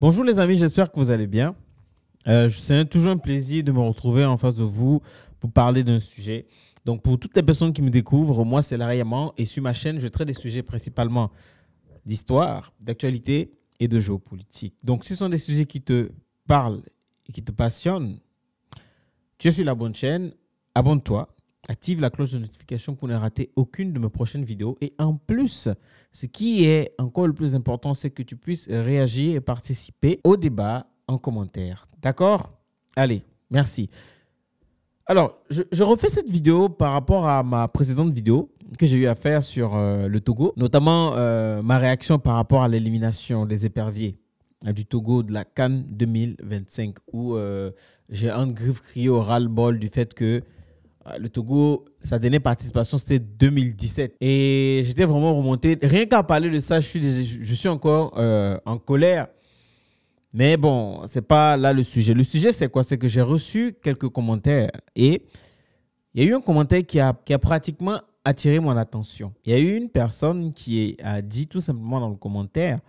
Bonjour les amis, j'espère que vous allez bien. C'est toujours un plaisir de me retrouver en face de vous pour parler d'un sujet. Donc pour toutes les personnes qui me découvrent, moi c'est Larry Yaman et sur ma chaîne, je traite des sujets principalement d'histoire, d'actualité et de géopolitique. Donc si ce sont des sujets qui te parlent et qui te passionnent, tu es sur la bonne chaîne, abonne-toi, active la cloche de notification pour ne rater aucune de mes prochaines vidéos. Et en plus, ce qui est encore le plus important, c'est que tu puisses réagir et participer au débat en commentaire. D'accord? Allez, merci. Alors, je refais cette vidéo par rapport à ma précédente vidéo que j'ai eu à faire sur le Togo, notamment ma réaction par rapport à l'élimination des éperviers du Togo de la CAN 2025, où j'ai un griffe crié au ras-le-bol du fait que le Togo, sa dernière participation, c'était 2017. Et j'étais vraiment remonté. Rien qu'à parler de ça, je suis encore en colère. Mais bon, ce n'est pas là le sujet. Le sujet, c'est quoi? C'est que j'ai reçu quelques commentaires. Et il y a eu un commentaire qui a pratiquement attiré mon attention. Il y a eu une personne qui a dit tout simplement dans le commentaire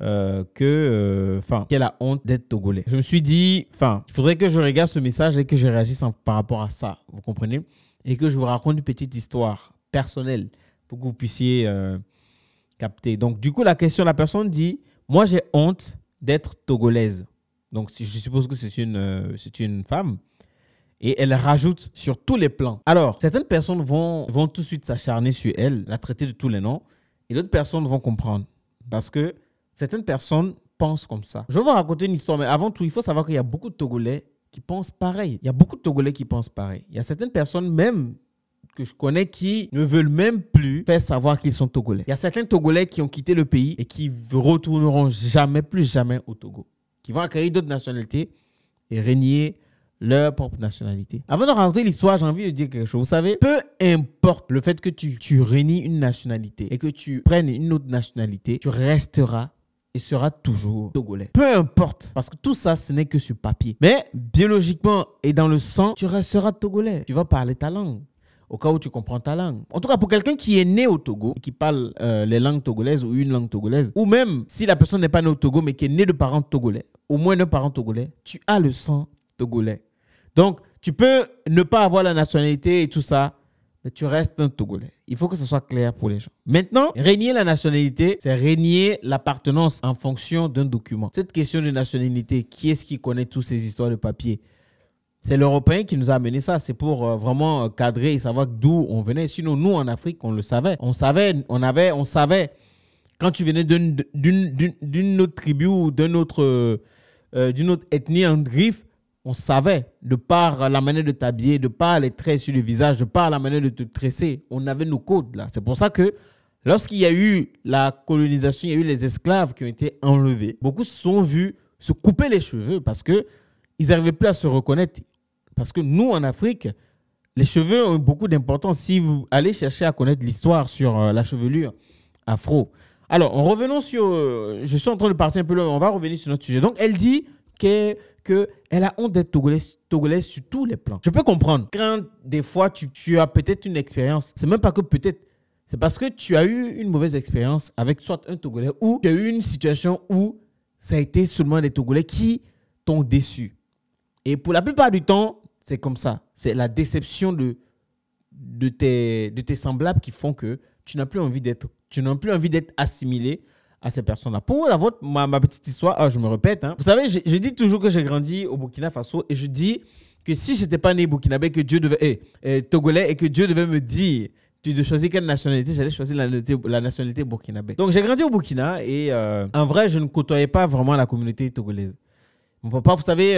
qu'elle a honte d'être togolais. Je me suis dit, il faudrait que je regarde ce message et que je réagisse par rapport à ça. Vous comprenez? Et que je vous raconte une petite histoire personnelle pour que vous puissiez capter. Donc, du coup, la personne dit, moi, j'ai honte d'être togolaise. Donc, je suppose que c'est une femme. Et elle rajoute sur tous les plans. Alors, certaines personnes vont tout de suite s'acharner sur elle, la traiter de tous les noms. Et d'autres personnes vont comprendre. Parce que certaines personnes pensent comme ça. Je vais vous raconter une histoire, mais avant tout, il faut savoir qu'il y a beaucoup de Togolais qui pensent pareil. Il y a beaucoup de Togolais qui pensent pareil. Il y a certaines personnes même que je connais qui ne veulent même plus faire savoir qu'ils sont Togolais. Il y a certains Togolais qui ont quitté le pays et qui ne retourneront jamais, plus jamais au Togo. Qui vont acquérir d'autres nationalités et régner leur propre nationalité. Avant de raconter l'histoire, j'ai envie de dire quelque chose. Vous savez, peu importe le fait que tu régnies une nationalité et que tu prennes une autre nationalité, tu resteras et sera toujours togolais. Peu importe, parce que tout ça, ce n'est que sur papier. Mais biologiquement et dans le sang, tu resteras togolais. Tu vas parler ta langue, au cas où tu comprends ta langue. En tout cas, pour quelqu'un qui est né au Togo et qui parle les langues togolaises ou une langue togolaise, ou même si la personne n'est pas née au Togo, mais qui est née de parents togolais, au moins de parents togolais, tu as le sang togolais. Donc, tu peux ne pas avoir la nationalité et tout ça, mais tu restes un Togolais. Il faut que ce soit clair pour les gens. Maintenant, régner la nationalité, c'est régner l'appartenance en fonction d'un document. Cette question de nationalité, qui est-ce qui connaît toutes ces histoires de papier? C'est l'Européen qui nous a amené ça. C'est pour vraiment cadrer et savoir d'où on venait. Sinon, nous, en Afrique, on le savait. On savait. Quand tu venais d'une autre tribu ou d'une autre ethnie en griffe, on savait, de par la manière de t'habiller, de par les traits sur le visage, de par la manière de te tresser, on avait nos codes là. C'est pour ça que lorsqu'il y a eu la colonisation, il y a eu les esclaves qui ont été enlevés. Beaucoup se sont vus se couper les cheveux parce qu'ils n'arrivaient plus à se reconnaître. Parce que nous, en Afrique, les cheveux ont beaucoup d'importance. Si vous allez chercher à connaître l'histoire sur la chevelure afro. Alors, revenons sur... je suis en train de partir un peu là, on va revenir sur notre sujet. Donc, elle dit qu'elle a honte d'être togolaise sur tous les plans. Je peux comprendre. Quand des fois, tu as peut-être une expérience, c'est même pas que peut-être, c'est parce que tu as eu une mauvaise expérience avec soit un Togolais ou tu as eu une situation où ça a été seulement des Togolais qui t'ont déçu. Et pour la plupart du temps, c'est comme ça. C'est la déception de tes semblables qui font que tu n'as plus envie d'être assimilé à ces personnes-là. Pour ma petite histoire, je me répète, hein. Vous savez, je dis toujours que j'ai grandi au Burkina Faso et je dis que si je n'étais pas né burkinabé, que Dieu devait, togolais, et que Dieu devait me dire de choisir quelle nationalité, j'allais choisir la nationalité burkinabé. Donc j'ai grandi au Burkina et en vrai, je ne côtoyais pas vraiment la communauté togolaise. Mon papa, vous savez,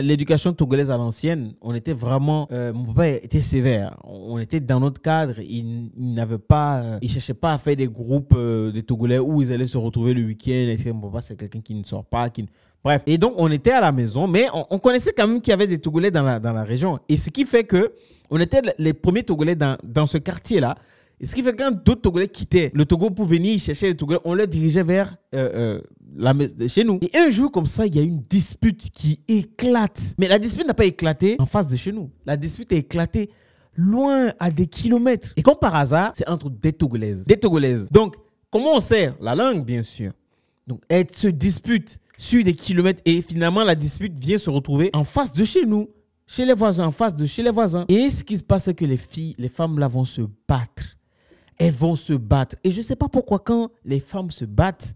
l'éducation togolaise à l'ancienne, on était vraiment... mon papa était sévère. On était dans notre cadre. Il n'avait pas... il ne cherchait pas à faire des groupes de Togolais où ils allaient se retrouver le week-end. Mon papa, c'est quelqu'un qui ne sort pas. Bref. Et donc, on était à la maison, mais on connaissait quand même qu'il y avait des Togolais dans la région. Et ce qui fait que on était les premiers Togolais dans ce quartier-là. Et ce qui fait que quand d'autres Togolais quittaient le Togo pour venir chercher les Togolais, on les dirigeait vers chez nous. Et un jour comme ça, il y a une dispute qui éclate. Mais la dispute n'a pas éclaté en face de chez nous. La dispute a éclaté loin à des kilomètres. Et comme par hasard, c'est entre des Togolaises. Donc, comment on sert? La langue, bien sûr. Donc, elles se disputent sur des kilomètres et finalement la dispute vient se retrouver en face de chez nous, chez les voisins, en face de chez les voisins. Et ce qui se passe, c'est que les femmes là vont se battre. Elles vont se battre. Et je ne sais pas pourquoi quand les femmes se battent,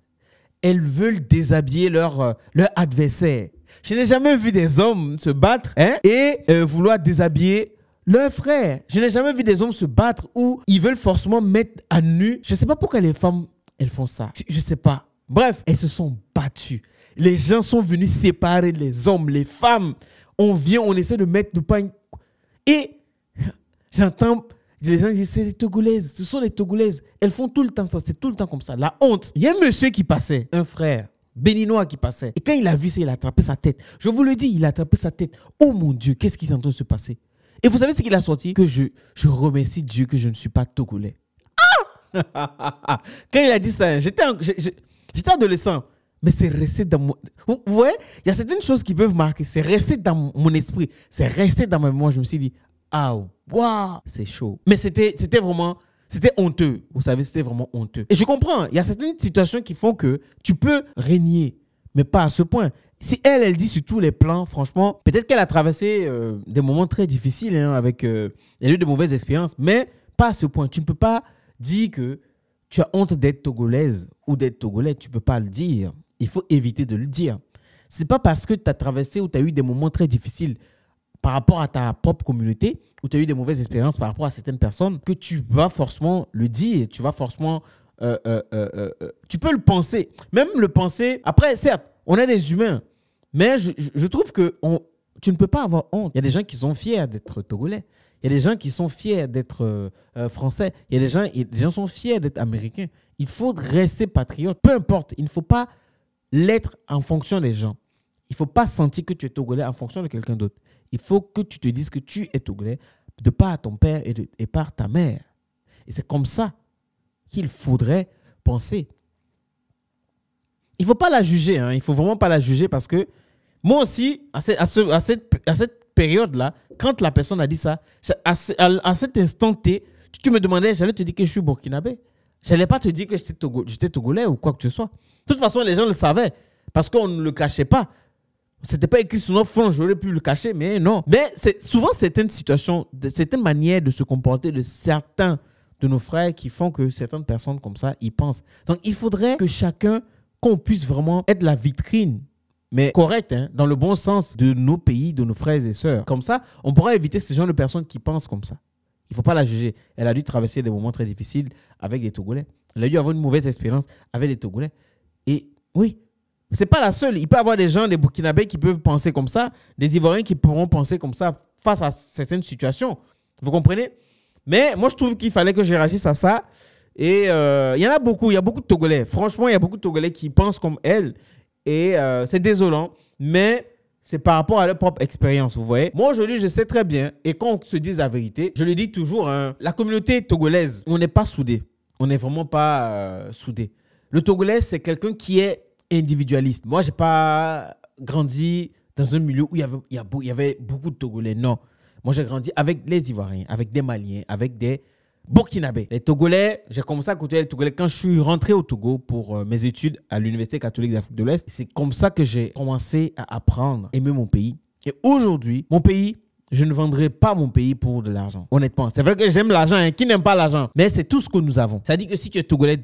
elles veulent déshabiller leur adversaire. Je n'ai jamais vu des hommes se battre et vouloir déshabiller leur frère. Je n'ai jamais vu des hommes se battre où ils veulent forcément mettre à nu. Je ne sais pas pourquoi les femmes, elles font ça. Je ne sais pas. Bref, elles se sont battues. Les gens sont venus séparer les hommes, les femmes. On vient, on essaie de mettre de pain. Et j'entends les gens disent c'est les Togolaises. Ce sont les Togolaises. Elles font tout le temps ça. C'est tout le temps comme ça. La honte. Il y a un monsieur qui passait, un frère béninois qui passait. Et quand il a vu ça, il a attrapé sa tête. Je vous le dis, il a attrapé sa tête. Oh mon Dieu, qu'est-ce qui est en train de se passer? Et vous savez ce qu'il a sorti? Que je remercie Dieu que je ne suis pas Togolais. Ah! Quand il a dit ça, j'étais adolescent. Mais c'est resté dans mon... Vous voyez, il y a certaines choses qui peuvent marquer. C'est resté dans mon esprit. C'est resté dans ma mémoire. Je me suis dit, ah, waouh, c'est chaud. Mais c'était vraiment... C'était honteux. Vous savez, c'était vraiment honteux. Et je comprends. Il y a certaines situations qui font que tu peux régner, mais pas à ce point. Si elle dit sur tous les plans, franchement, peut-être qu'elle a traversé des moments très difficiles avec... elle a eu de mauvaises expériences, mais pas à ce point. Tu ne peux pas dire que tu as honte d'être togolaise ou d'être togolais. Tu ne peux pas le dire. Il faut éviter de le dire. Ce n'est pas parce que tu as traversé ou tu as eu des moments très difficiles par rapport à ta propre communauté ou tu as eu des mauvaises expériences par rapport à certaines personnes que tu vas forcément le dire. Tu vas forcément... tu peux le penser. Même le penser... Après, certes, on est des humains. Mais je trouve que tu ne peux pas avoir honte. Il y a des gens qui sont fiers d'être togolais. Il y a des gens qui sont fiers d'être français. Il y a des gens qui sont fiers d'être américains. Il faut rester patriote. Peu importe. Il ne faut pas l'être en fonction des gens. Il ne faut pas sentir que tu es togolais en fonction de quelqu'un d'autre. Il faut que tu te dises que tu es togolais de par ton père et par ta mère. Et c'est comme ça qu'il faudrait penser. Il ne faut pas la juger. Il ne faut vraiment pas la juger parce que moi aussi, à cette période-là, quand la personne a dit ça, à cet instant T, tu me demandais, j'allais te dire que je suis burkinabé. Je n'allais pas te dire que j'étais togolais ou quoi que ce soit. De toute façon, les gens le savaient parce qu'on ne le cachait pas. Ce n'était pas écrit sur notre front, j'aurais pu le cacher, mais non. Mais souvent, certaines situations, certaines manières de se comporter de certains de nos frères qui font que certaines personnes comme ça, ils pensent. Donc, il faudrait que chacun, qu'on puisse vraiment être la vitrine, mais correcte, dans le bon sens de nos pays, de nos frères et sœurs. Comme ça, on pourra éviter ce genre de personnes qui pensent comme ça. Il ne faut pas la juger. Elle a dû traverser des moments très difficiles avec des Togolais. Elle a dû avoir une mauvaise expérience avec les Togolais. Et oui, ce n'est pas la seule. Il peut y avoir des gens, des Burkinabés qui peuvent penser comme ça, des Ivoiriens qui pourront penser comme ça face à certaines situations. Vous comprenez? Mais moi, je trouve qu'il fallait que je réagisse à ça. Et il y en a beaucoup. Il y a beaucoup de Togolais. Franchement, il y a beaucoup de Togolais qui pensent comme elle. Et c'est désolant. Mais c'est par rapport à leur propre expérience, vous voyez. Moi, aujourd'hui, je sais très bien. Et quand on se dit la vérité, je le dis toujours, la communauté togolaise, on n'est pas soudés. On n'est vraiment pas soudés. Le Togolais, c'est quelqu'un qui est individualiste. Moi, je n'ai pas grandi dans un milieu où il y avait beaucoup de Togolais. Non. Moi, j'ai grandi avec les Ivoiriens, avec des Maliens, avec des Burkinabés. Les Togolais, j'ai commencé à côtoyer les Togolais quand je suis rentré au Togo pour mes études à l'Université catholique d'Afrique de l'Ouest. C'est comme ça que j'ai commencé à apprendre, à aimer mon pays. Et aujourd'hui, mon pays, je ne vendrai pas mon pays pour de l'argent. Honnêtement, c'est vrai que j'aime l'argent. Qui n'aime pas l'argent? Mais c'est tout ce que nous avons. C'est-à-dire que si tu es Togolais,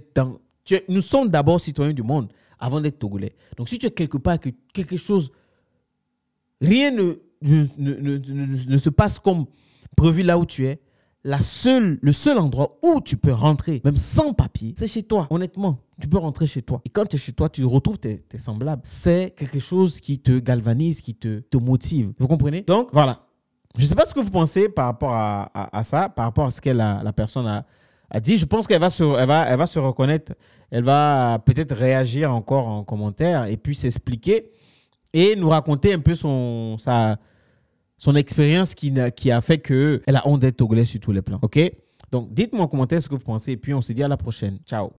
nous sommes d'abord citoyens du monde avant d'être Togolais. Donc si tu es quelque part, que quelque chose, rien ne se passe comme prévu là où tu es, le seul endroit où tu peux rentrer, même sans papier, c'est chez toi. Honnêtement, tu peux rentrer chez toi. Et quand tu es chez toi, tu retrouves tes semblables. C'est quelque chose qui te galvanise, qui te motive. Vous comprenez? Donc, voilà. Je ne sais pas ce que vous pensez par rapport à ça, par rapport à ce que la personne a dit. Je pense qu'elle va se reconnaître. Elle va peut-être réagir encore en commentaire et puis s'expliquer et nous raconter un peu son expérience qui a fait qu'elle a honte d'être togolaise sur tous les plans. OK? Donc, dites-moi en commentaire ce que vous pensez et puis on se dit à la prochaine. Ciao.